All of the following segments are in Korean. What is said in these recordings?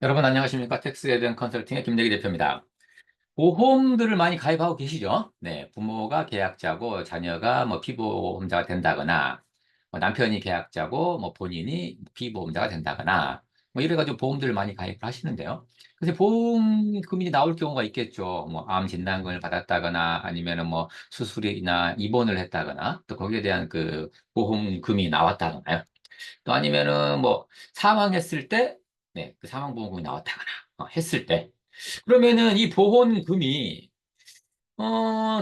여러분 안녕하십니까? 텍스에 대한 컨설팅의 김대기 대표입니다. 보험들을 많이 가입하고 계시죠? 네, 부모가 계약자고 자녀가 뭐 피보험자가 된다거나 뭐 남편이 계약자고 뭐 본인이 피보험자가 된다거나 뭐 이래가지고 보험들을 많이 가입을 하시는데요. 그래서 보험금이 나올 경우가 있겠죠. 뭐 암 진단금을 받았다거나 아니면은 뭐 수술이나 입원을 했다거나 또 거기에 대한 그 보험금이 나왔다거나요. 또 아니면은 뭐 사망했을 때, 네, 그 사망보험금이 나왔다거나 했을 때, 그러면은 이 보험금이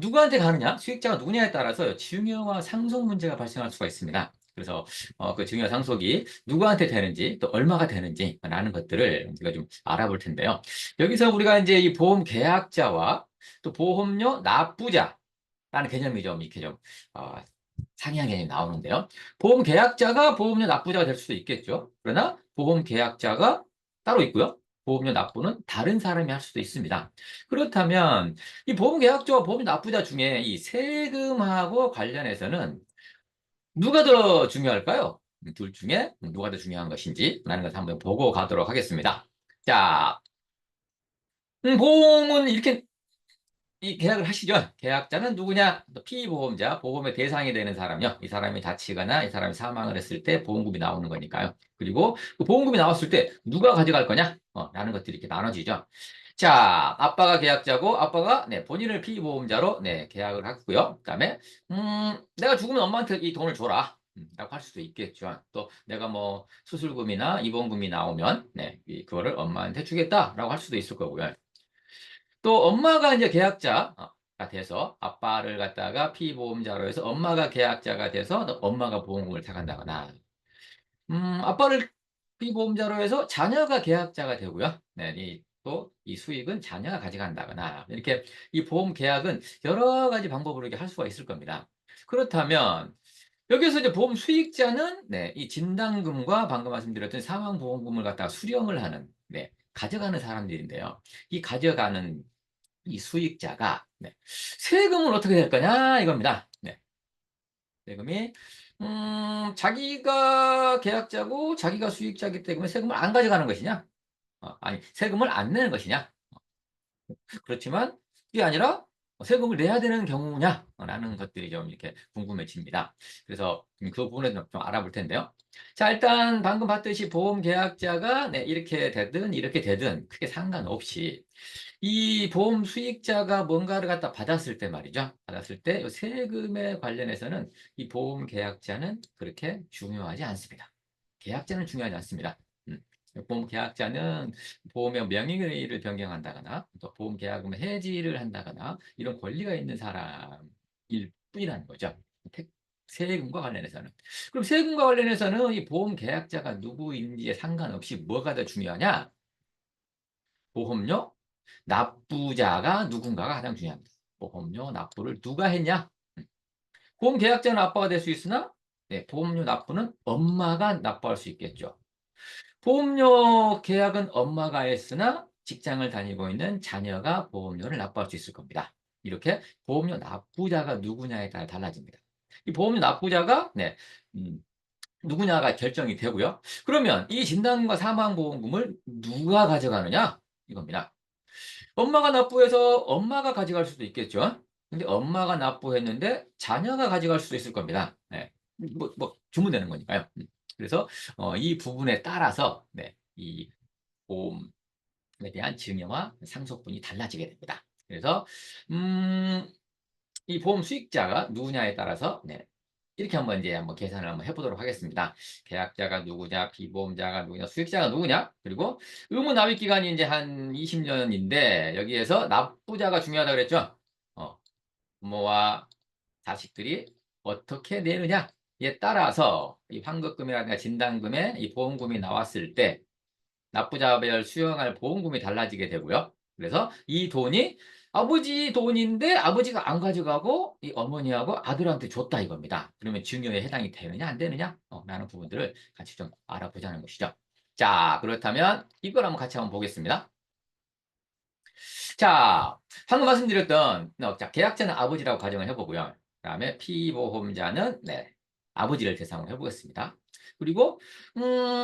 누구한테 가느냐, 수익자가 누구냐에 따라서 증여와 상속 문제가 발생할 수가 있습니다. 그래서 그 증여 상속이 누구한테 되는지 또 얼마가 되는지라는 것들을 우리가 좀 알아볼 텐데요. 여기서 우리가 이제 이 보험 계약자와 또 보험료 납부자라는 개념이 좀 이렇게 좀 어, 상이한 개념이 나오는데요. 보험 계약자가 보험료 납부자가 될 수도 있겠죠. 그러나 보험 계약자가 따로 있고요. 보험료 납부는 다른 사람이 할 수도 있습니다. 그렇다면 이 보험 계약자와 보험 납부자 중에 이 세금하고 관련해서는 누가 더 중요할까요? 둘 중에 누가 더 중요한 것인지 라는 것을 한번 보고 가도록 하겠습니다. 자, 보험은 이렇게 이 계약을 하시죠. 계약자는 누구냐? 또 피보험자, 보험의 대상이 되는 사람이요. 이 사람이 다치거나 이 사람이 사망을 했을 때 보험금이 나오는 거니까요. 그리고 그 보험금이 나왔을 때 누가 가져갈 거냐? 라는 것들이 이렇게 나눠지죠. 자, 아빠가 계약자고 아빠가 네, 본인을 피보험자로 네, 계약을 했고요. 그다음에 내가 죽으면 엄마한테 이 돈을 줘라. 라고 할 수도 있겠죠. 또 내가 뭐 수술금이나 입원금이 나오면 네, 그거를 엄마한테 주겠다라고 할 수도 있을 거고요. 또 엄마가 이제 계약자가 돼서 아빠를 갖다가 피보험자로 해서 엄마가 계약자가 돼서 또 엄마가 보험금을 타간다거나 아빠를 피보험자로 해서 자녀가 계약자가 되고요. 네, 또 이 수익은 자녀가 가져간다거나 이렇게 이 보험 계약은 여러 가지 방법으로 이렇게 할 수가 있을 겁니다. 그렇다면 여기서 이제 보험 수익자는 네, 이 진단금과 방금 말씀드렸던 사망보험금을 갖다가 수령을 하는 네, 가져가는 사람들인데요. 이 가져가는 이 수익자가 네. 세금은 어떻게 될 거냐 이겁니다. 네. 세금이 자기가 계약자고 자기가 수익자이기 때문에 세금을 안 가져가는 것이냐? 아니 세금을 안 내는 것이냐? 그렇지만 이게 아니라 세금을 내야 되는 경우냐라는 것들이 좀 이렇게 궁금해집니다. 그래서 그 부분에 좀 알아볼 텐데요. 자, 일단 방금 봤듯이 보험 계약자가 네, 이렇게 되든 이렇게 되든 크게 상관없이 이 보험 수익자가 뭔가를 갖다 받았을 때 말이죠. 받았을 때 세금에 관련해서는 이 보험 계약자는 그렇게 중요하지 않습니다. 계약자는 중요하지 않습니다. 음. 보험 계약자는 보험의 명의를 변경한다거나 또 보험 계약금을 해지를 한다거나 이런 권리가 있는 사람일 뿐이라는 거죠. 세금과 관련해서는. 그럼 세금과 관련해서는 이 보험 계약자가 누구인지에 상관없이 뭐가 더 중요하냐? 보험료 납부자가 누군가가 가장 중요합니다. 보험료 납부를 누가 했냐? 보험 계약자는 아빠가 될 수 있으나 네, 보험료 납부는 엄마가 납부할 수 있겠죠. 보험료 계약은 엄마가 했으나 직장을 다니고 있는 자녀가 보험료를 납부할 수 있을 겁니다. 이렇게 보험료 납부자가 누구냐에 따라 달라집니다. 이 보험료 납부자가 네, 음, 누구냐가 결정이 되고요. 그러면 이 진단금과 사망보험금을 누가 가져가느냐? 이겁니다. 엄마가 납부해서 엄마가 가져갈 수도 있겠죠. 근데 엄마가 납부했는데 자녀가 가져갈 수도 있을 겁니다. 네. 주문되는 거니까요. 그래서 이 부분에 따라서 네, 이 보험에 대한 증여와 상속분이 달라지게 됩니다. 그래서 음, 이 보험 수익자가 누구냐에 따라서 네, 이렇게 한번 계산을 한번 해보도록 하겠습니다. 계약자가 누구냐, 피보험자가 누구냐, 수익자가 누구냐, 그리고 의무 납입 기간이 이제 한 20년인데 여기에서 납부자가 중요하다고 그랬죠. 어, 부모와 자식들이 어떻게 내느냐에 따라서 이 환급금이라든가 진단금에 이 보험금이 나왔을 때 납부자별 수령할 보험금이 달라지게 되고요. 그래서 이 돈이 아버지 돈인데 아버지가 안 가져가고 이 어머니하고 아들한테 줬다 이겁니다. 그러면 증여에 해당이 되느냐 안 되느냐? 라는 부분들을 같이 좀 알아보자는 것이죠. 자, 그렇다면 이걸 한번 같이 한번 보겠습니다. 자, 방금 말씀드렸던 자, 계약자는 아버지라고 가정을 해보고요. 그다음에 피보험자는 네, 아버지를 대상으로 해보겠습니다. 그리고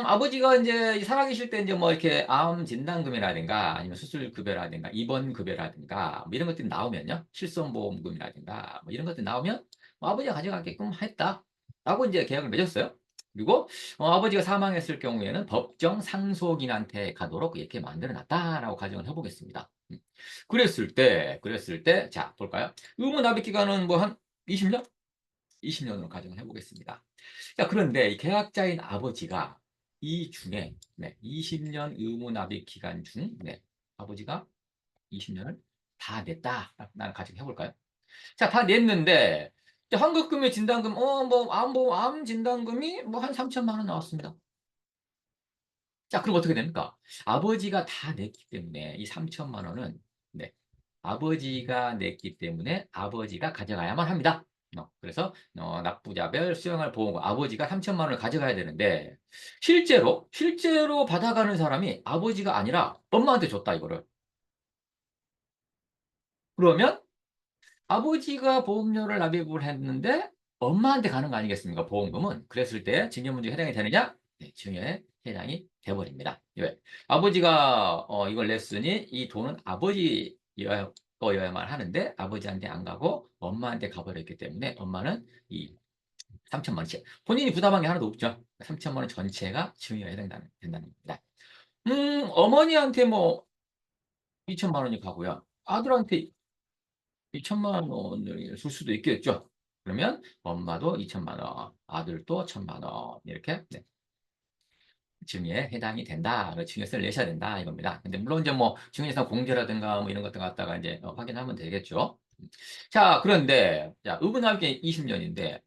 아버지가 인제 살아계실 때 인제 뭐 이렇게 암 진단금이라든가 아니면 수술 급여라든가 입원 급여라든가 뭐 이런 것들이 나오면요. 실손보험금이라든가 뭐 이런 것들이 나오면 아버지가 가져가게끔 했다라고 인제 계약을 맺었어요. 그리고 아버지가 사망했을 경우에는 법정 상속인한테 가도록 이렇게 만들어 놨다라고 가정을 해 보겠습니다. 그랬을 때 자 볼까요? 의무 납입 기간은 뭐 한 20 년? 20 년으로 가정을 해 보겠습니다. 자 그런데 이 계약자인 아버지가 이 중에 20년 의무 납입 기간 중 아버지가 20 년을 다 냈다라는 가정해 볼까요? 자 다 냈는데 이제 환급금의 진단금 뭐 암 진단금이 뭐 한 3,000,000원 나왔습니다. 자 그럼 어떻게 됩니까? 아버지가 다 냈기 때문에 이 3,000,000원은 네 아버지가 냈기 때문에 아버지가 가져가야만 합니다. 그래서 납부자별 수령할 보험금 아버지가 3,000,000원을 가져가야 되는데 실제로 받아가는 사람이 아버지가 아니라 엄마한테 줬다 이거를. 그러면 아버지가 보험료를 납입을 했는데 엄마한테 가는 거 아니겠습니까 보험금은. 그랬을 때 증여문제에 해당이 되느냐? 네 증여에 해당이 돼 버립니다. 왜? 아버지가 이걸 냈으니 이 돈은 아버지여야 거여야만 하는데 아버지한테 안 가고 엄마한테 가 버렸기 때문에 엄마는 이 3,000,000 원씩 본인이 부담한 게 하나도 없죠. 3,000,000원 전체가 증여에 된다는 겁니다. 어머니한테 뭐 2,000,000 원이 가고요. 아들한테 2,000,000 원을 줄 수도 있겠죠. 그러면 엄마도 2,000,000 원, 아들도 1,000,000 원 이렇게 증여에 해당이 된다. 증여세를 내셔야 된다 이겁니다. 근데 물론 이제 뭐 증여세상 공제라든가 뭐 이런 것들 갖다가 인제 확인하면 되겠죠. 자 그런데 자 의분할게 20 년인데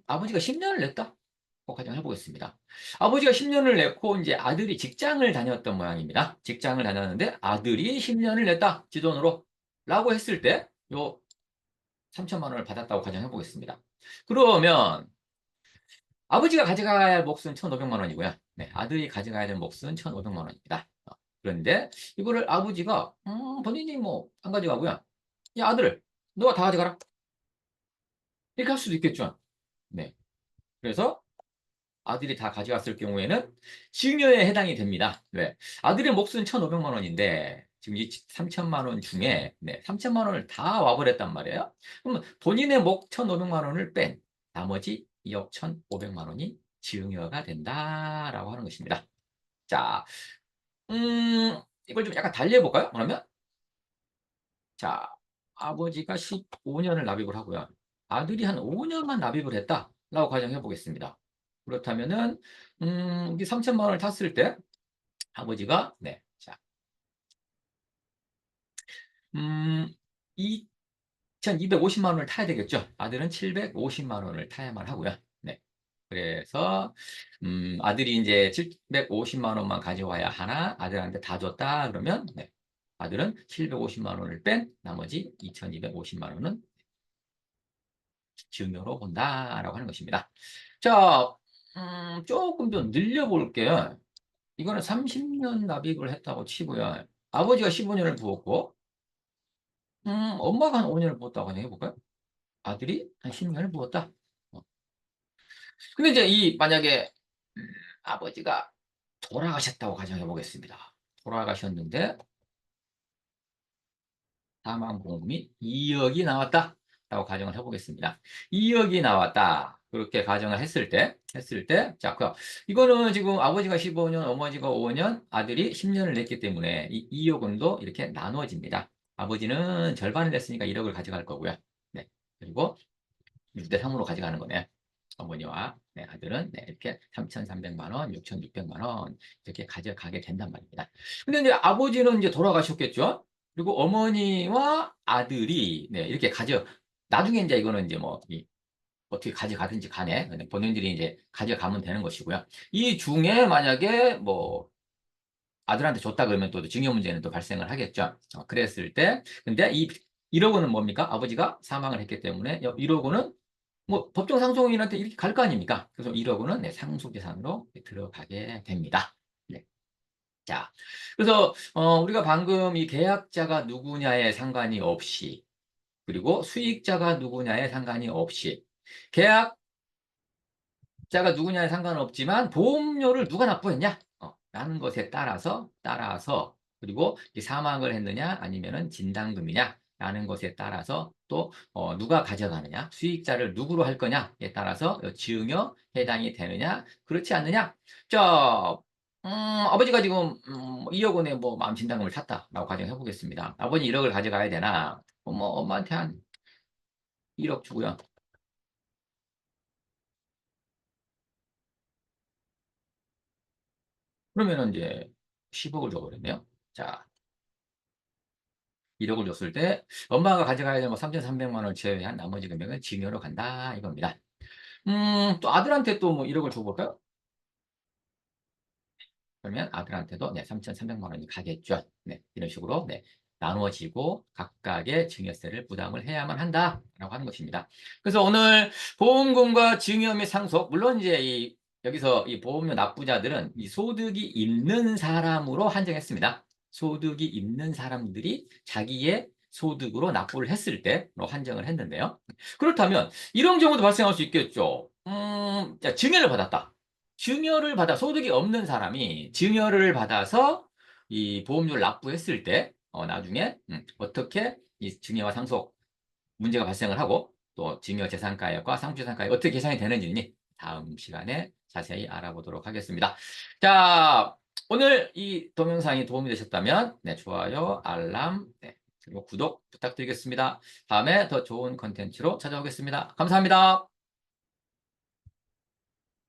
아버지가 10 년을 냈다고 가정해 보겠습니다. 아버지가 10 년을 냈고 인제 아들이 직장을 다녔던 모양입니다. 직장을 다녔는데 아들이 10 년을 냈다 지 돈으로 라고 했을 때 요 3,000,000 원을 받았다고 가정해 보겠습니다. 그러면 아버지가 가져가야 할 몫은 1,500만 원이고요. 네 아들이 가져가야 될 몫은 1,500만 원입니다. 그런데 이거를 아버지가 본인이 뭐 안 가져가고요. "야 아들 너가 다 가져가라." 이렇게 할 수도 있겠죠. 네. 그래서 아들이 다 가져갔을 경우에는 증여에 해당이 됩니다. 왜? 아들의 몫은 1,500만 원인데 지금 이 3,000,000원 중에 3,000,000 원을 다 와버렸단 말이에요. 그러면 본인의 몫 1,500만 원을 뺀 나머지 2억 1,500만 원이 증여가 된다라고 하는 것입니다. 자, 이걸 좀 약간 달리 해 볼까요? 그러면 자, 아버지가 15 년을 납입을 하고요. 아들이 한 5 년만 납입을 했다라고 가정해 보겠습니다. 그렇다면은 이게 3,000,000 원을 탔을 때 아버지가 자 음 2,250만 원을 타야 되겠죠. 아들은 750만 원을 타야만 하고요. 네. 그래서 아들이 인제 750만 원만 가져와야 하나 아들한테 다 줬다 그러면 아들은 750만 원을 뺀 나머지 2,250만 원은 증여로 본다라고 하는 것입니다. 자 쪼끔 더 늘려 볼게요. 이거는 30년 납입을 했다고 치고요. 아버지가 15 년을 부었고 엄마가 한 5 년을 부었다고 가정해 볼까요? 아들이 한 10 년을 부었다. 어. 근데 이제 이 만약에 아버지가 돌아가셨다고 가정해 보겠습니다. 돌아가셨는데 사망보험이 2억이 나왔다라고 가정을 해 보겠습니다. 2억이 나왔다. 그렇게 가정을 했을 때 자 이거는 지금 아버지가 15 년, 어머니가 5 년, 아들이 10 년을 냈기 때문에 이 2억 원도 이렇게 나누어집니다. 아버지는 절반을 냈으니까 1억을 가져갈 거고요. 네. 그리고 6대 3으로 가져가는 거네. 어머니와 아들은 이렇게 3,300만 원, 6,600만 원 이렇게 가져가게 된단 말입니다. 근데 인제 아버지는 인제 돌아가셨겠죠? 그리고 어머니와 아들이 이렇게 나중에 인제 이거는 인제 뭐 어떻게 가져가든지 간에 본인들이 인제 가져가면 되는 것이고요. 이 중에 만약에 뭐 아들한테 줬다 그러면 또 증여 문제는 또 발생을 하겠죠. 그랬을 때 근데 이 1억 원은 뭡니까? 아버지가 사망을 했기 때문에 1억 원은 뭐 법정 상속인한테 이렇게 갈 거 아닙니까? 그래서 1억 원은 상속재산으로 들어가게 됩니다. 네. 자, 그래서 우리가 방금 이 계약자가 누구냐에 상관이 없이 그리고 수익자가 누구냐에 상관이 없이 계약 자가 누구냐에 상관없지만 보험료를 누가 납부했냐? 라는 것에 따라서 그리고 이 사망을 했느냐 아니면은 진단금이냐 라는 것에 따라서 또 누가 가져가느냐 수익자를 누구로 할 거냐에 따라서 증여 해당이 되느냐 그렇지 않느냐. 자, 아버지가 지금 2억 원에 뭐 마음 진단금을 샀다라고 가정해 보겠습니다. 아버지 1억을 가져가야 되나? 뭐 엄마한테 한 1억 주고요. 그러면은 이제 10억을 줘버렸네요. 자, 1억을 줬을 때 엄마가 가져가야 될 뭐 3,300만 원을 제외한 나머지 금액은 증여로 간다 이겁니다. 또 아들한테 또 뭐 1억을 줘볼까요? 그러면 아들한테도 네, 3,300만 원이 가겠죠. 네, 이런 식으로 네, 나누어지고 각각의 증여세를 부담을 해야만 한다라고 하는 것입니다. 그래서 오늘 보험금과 증여 및 상속, 물론 이제 여기서 이 보험료 납부자들은 이 소득이 있는 사람으로 한정했습니다. 소득이 있는 사람들이 자기의 소득으로 납부를 했을 때로 한정을 했는데요. 그렇다면 이런 경우도 발생할 수 있겠죠. 자, 증여를 받았다. 증여를 받아 소득이 없는 사람이 증여를 받아서 이 보험료를 납부했을 때 나중에 어떻게 이 증여와 상속 문제가 발생을 하고 또 증여 재산가액과 상부재산가액 어떻게 계산이 되는지 다음 시간에 자세히 알아보도록 하겠습니다. 자, 오늘 이 동영상이 도움이 되셨다면 네, 좋아요, 알람, 네, 그리고 구독 부탁드리겠습니다. 다음에 더 좋은 컨텐츠로 찾아오겠습니다. 감사합니다.